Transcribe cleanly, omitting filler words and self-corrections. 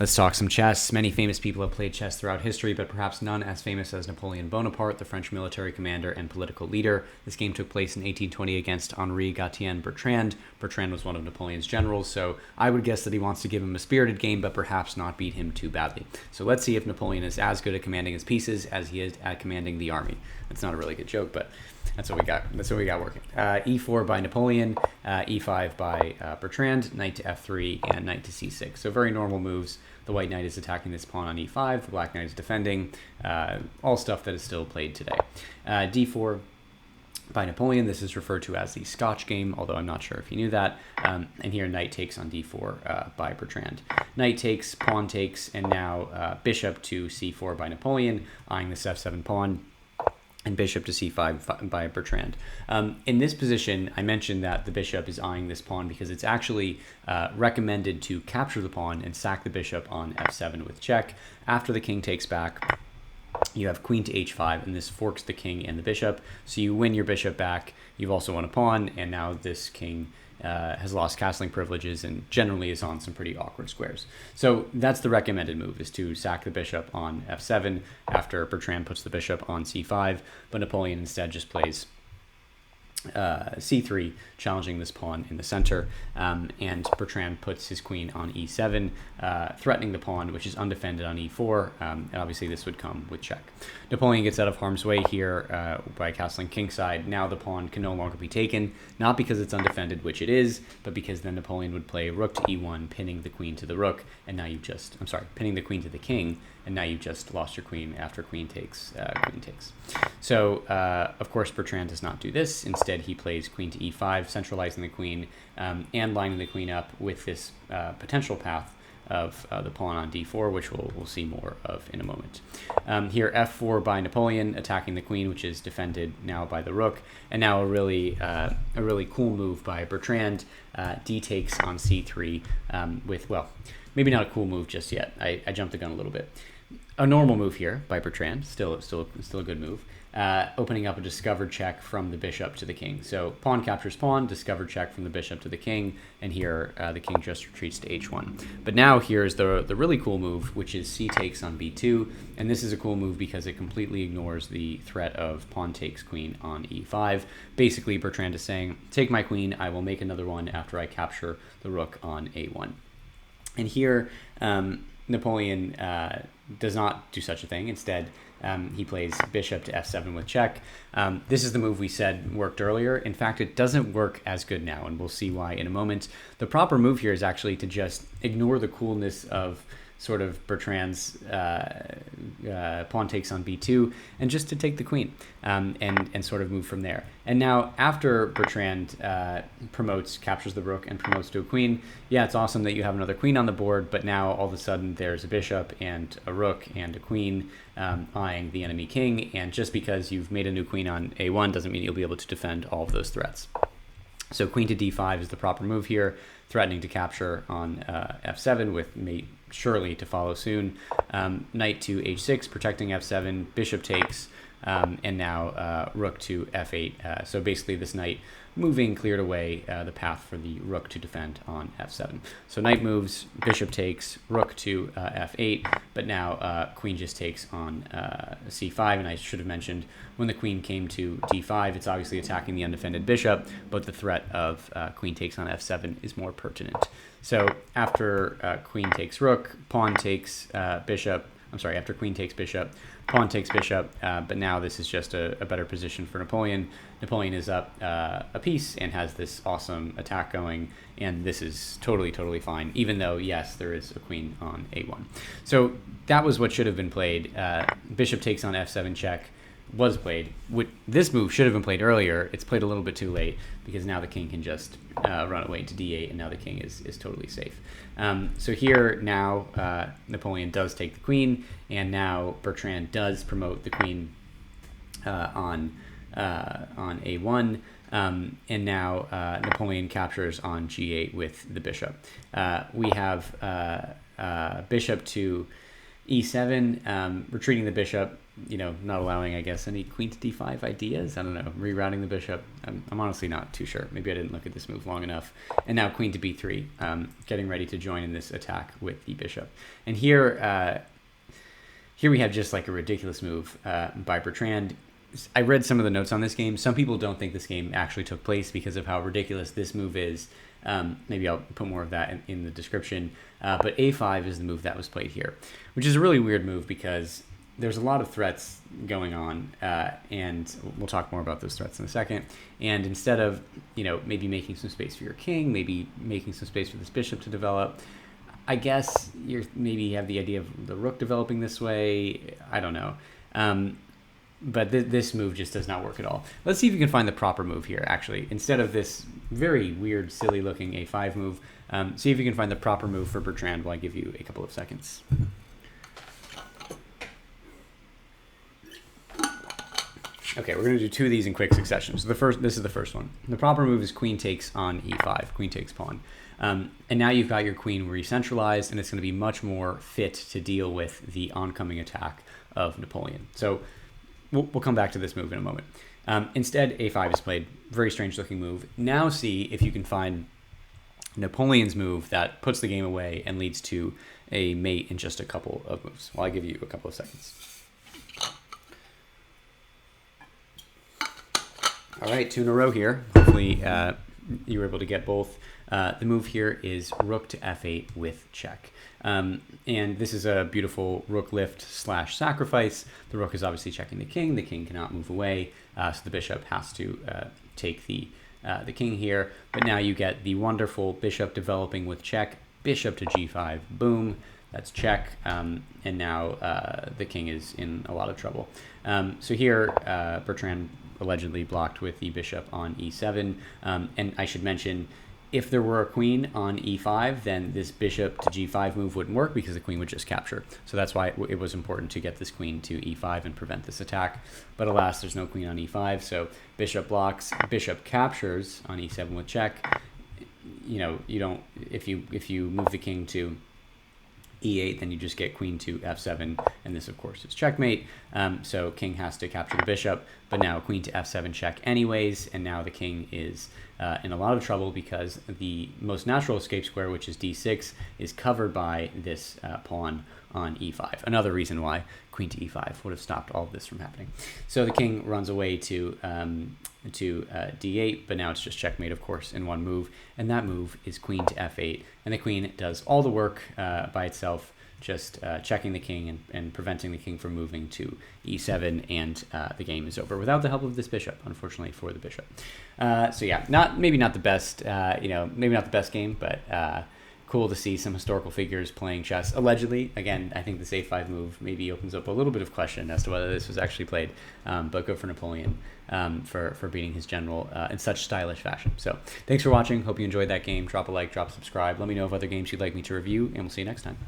Let's talk some chess. Many famous people have played chess throughout history, but perhaps none as famous as Napoleon Bonaparte, the French military commander and political leader. This game took place in 1820 against Henri, Gatien, Bertrand. Bertrand was one of Napoleon's generals, so I would guess that he wants to give him a spirited game, but perhaps not beat him too badly. So let's see if Napoleon is as good at commanding his pieces as he is at commanding the army. That's not a really good joke, but that's what we got. That's what we got working. E4 by Napoleon, E5 by Bertrand, knight to F3, and knight to C6. So very normal moves. The white knight is attacking this pawn on E5. The black knight is defending. All stuff that is still played today. D4 by Napoleon. This is referred to as the Scotch game, although I'm not sure if you knew that. And here knight takes on D4 by Bertrand. Knight takes, pawn takes, and now bishop to C4 by Napoleon, eyeing this F7 pawn, and bishop to c5 by Bertrand. In this position, I mentioned that the bishop is eyeing this pawn because it's actually recommended to capture the pawn and sack the bishop on f7 with check. After the king takes back, you have queen to h5, and this forks the king and the bishop. So you win your bishop back. You've also won a pawn, and now this king has lost castling privileges and generally is on some pretty awkward squares. So that's the recommended move, is to sack the bishop on f7 after Bertrand puts the bishop on c5, but Napoleon instead just plays c3, challenging this pawn in the center, and Bertrand puts his queen on e7, threatening the pawn, which is undefended on e4, and obviously this would come with check. Napoleon gets out of harm's way here by castling kingside. Now the pawn can no longer be taken, not because it's undefended, which it is, but because then Napoleon would play rook to e1, pinning the queen to the rook, and now you've just, pinning the queen to the king, and now you've just lost your queen after queen takes. So, of course, Bertrand does not do this. Instead, he plays queen to e5, centralizing the queen and lining the queen up with this potential path of the pawn on d4, which we'll see more of in a moment. Here, f4 by Napoleon, attacking the queen, which is defended now by the rook, and now a really cool move by Bertrand, d takes on c3 with, well, maybe not a cool move just yet. I jumped the gun a little bit. A normal move here by Bertrand, still a good move, opening up a discovered check from the bishop to the king. So pawn captures pawn, discovered check from the bishop to the king, and here the king just retreats to h1. But now here's the really cool move, which is c takes on b2, and this is a cool move because it completely ignores the threat of pawn takes queen on e5. Basically, Bertrand is saying, take my queen, I will make another one after I capture the rook on a1. And here, Napoleon does not do such a thing. Instead, he plays bishop to f7 with check. This is the move we said worked earlier. In fact, it doesn't work as good now, and we'll see why in a moment. The proper move here is actually to just ignore the coolness of sort of Bertrand's pawn takes on b2, and just to take the queen and sort of move from there. And now after Bertrand captures the rook and promotes to a queen, yeah, it's awesome that you have another queen on the board, but now all of a sudden there's a bishop and a rook and a queen eyeing the enemy king, and just because you've made a new queen on a1 doesn't mean you'll be able to defend all of those threats. So queen to d5 is the proper move here, threatening to capture on f7 with mate surely to follow soon. Knight to h6, protecting f7, bishop takes, and now rook to f8. So basically this knight moving cleared away the path for the rook to defend on f7. So knight moves, bishop takes, rook to f8, but now queen just takes on c5, and I should have mentioned when the queen came to d5, it's obviously attacking the undefended bishop, but the threat of queen takes on f7 is more pertinent. So after queen takes rook, pawn takes bishop, after queen takes bishop, pawn takes bishop, but now this is just a better position for Napoleon. Napoleon is up a piece and has this awesome attack going, and this is totally fine, even though, yes, there is a queen on a1. So that was what should have been played. Bishop takes on f7 check was played. This move should have been played earlier. It's played a little bit too late because now the king can just run away to d8, and now the king is totally safe. So here now Napoleon does take the queen, and now Bertrand does promote the queen on a1, and now Napoleon captures on g8 with the bishop. We have bishop to e7, retreating the bishop. not allowing, I guess, any queen to d5 ideas. I don't know, rerouting the bishop. I'm honestly not too sure. Maybe I didn't look at this move long enough. And now queen to b3, getting ready to join in this attack with the bishop. And here we have just like a ridiculous move by Bertrand. I read some of the notes on this game. Some people don't think this game actually took place because of how ridiculous this move is. Maybe I'll put more of that in the description. But a5 is the move that was played here, which is a really weird move because there's a lot of threats going on, and we'll talk more about those threats in a second. And instead of, maybe making some space for your king, maybe making some space for this bishop to develop, I guess maybe have the idea of the rook developing this way. I don't know. But this move just does not work at all. Let's see if you can find the proper move here, actually. Instead of this very weird, silly-looking a5 move, see if you can find the proper move for Bertrand while I give you a couple of seconds. Okay, we're going to do two of these in quick succession. So this is the first one. The proper move is queen takes on e5, queen takes pawn. And now you've got your queen re-centralized, and it's going to be much more fit to deal with the oncoming attack of Napoleon. So we'll come back to this move in a moment. Instead, a5 is played. Very strange looking move. Now see if you can find Napoleon's move that puts the game away and leads to a mate in just a couple of moves. Well, I'll give you a couple of seconds. All right, 2 in a row here. Hopefully you were able to get both. The move here is rook to f8 with check. And this is a beautiful rook lift / sacrifice. The rook is obviously checking the king. The king cannot move away, so the bishop has to take the king here. But now you get the wonderful bishop developing with check, bishop to g5, boom, that's check. And now the king is in a lot of trouble. So here Bertrand allegedly blocked with the bishop on e7. And I should mention, if there were a queen on e5, then this bishop to g5 move wouldn't work because the queen would just capture. So that's why it was important to get this queen to e5 and prevent this attack. But alas, there's no queen on e5, so bishop blocks, bishop captures on e7 with check. You don't, if you move the king to e8, then you just get queen to f7, and this of course is checkmate. So king has to capture the bishop, but now queen to f7 check anyways, and now the king is in a lot of trouble because the most natural escape square, which is d6, is covered by this pawn on e5. Another reason why queen to e5 would have stopped all of this from happening. So the king runs away to d8, but now it's just checkmate, of course, in one move, and that move is queen to f8, and the queen does all the work by itself, just checking the king and preventing the king from moving to e7, and the game is over without the help of this bishop, unfortunately for the bishop. So yeah, maybe not the best, maybe not the best game, but cool to see some historical figures playing chess. Allegedly, again, I think this a5 move maybe opens up a little bit of question as to whether this was actually played, but good for Napoleon for beating his general in such stylish fashion. So thanks for watching. Hope you enjoyed that game. Drop a like, drop a subscribe. Let me know of other games you'd like me to review, and we'll see you next time.